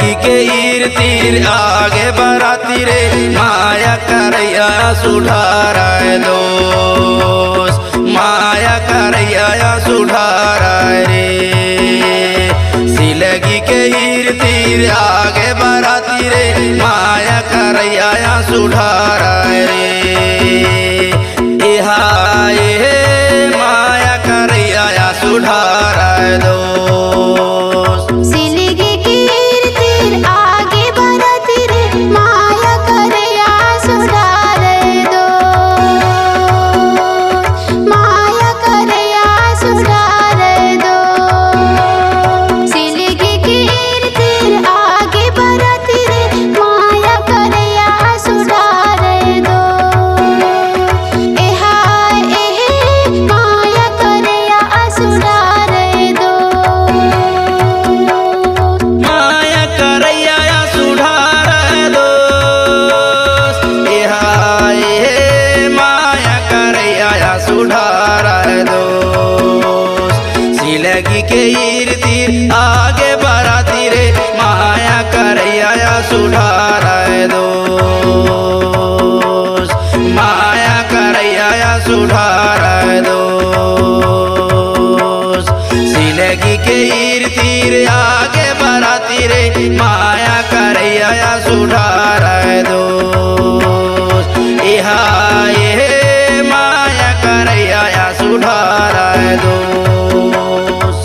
लगी के ईर तीर आगे बराती रे माया करैया सुधारा दोस्त माया करैया सुधारा रे सिलगी के ईर तीर आगे बराती रे माया करैया सुधारा रे माया करैया सुधारा दो सिलगी के ईर तीर आगे बराती रे माया करैया सुधारा दोस्त माया करैया सुधारा दोस्त सिलगी के ईर तीर आगे बराती रे माया करैया सुधारा दोस्त माया करैया सुधारा दोस्त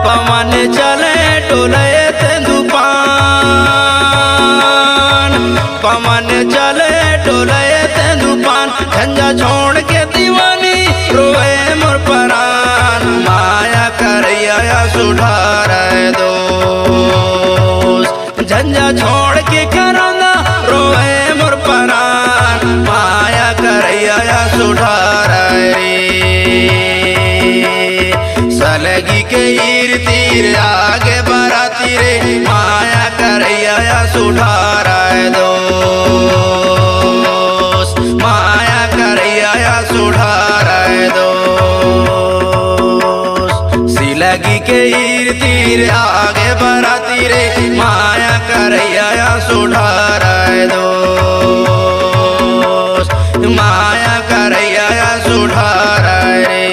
पवन चले डोले तेंदुपान पवन चले डोले तेंदुपान झंझा छोड़ के दीवानी रोए मोर परान माया करैया सुधारा दोस्त झंझा छोड़ के कराना रोए मोर परान माया करैया सुधारा रे सलगी के ईर तीर आगे बराती रे माया करैया सुधारा दोस्त माया करैया सुधारा दोस्त सिलगी के ईर तीर आगे बराती रे माया करैया सुधारा दोस्त माया करैया सुधारा रे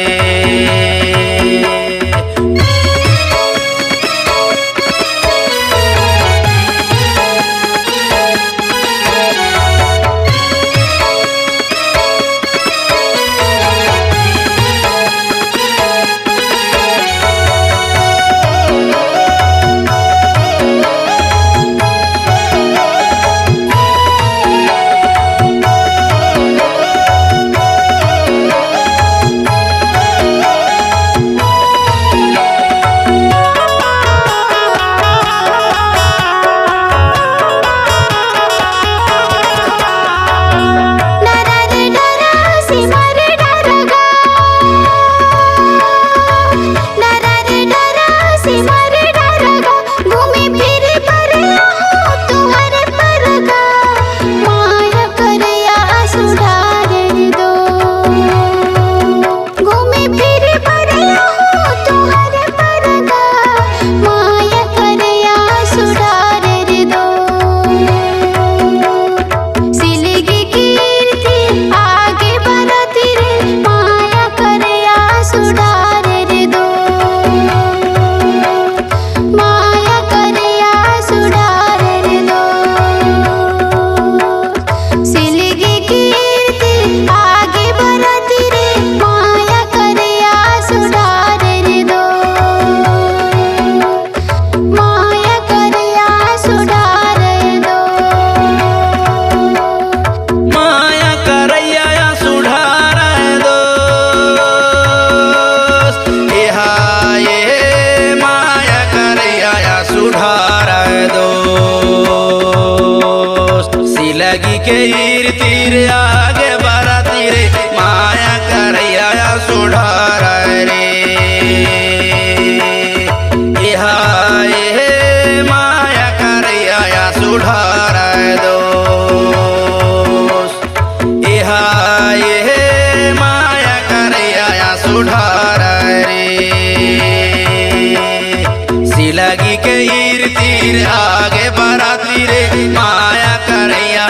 के ईर तीर आगे बराती रे माया करैया सुधार रे माया करैया सुधार दो माया करैया सुधार रे सिलगी के ईर तीर आगे बराती रे माया करैया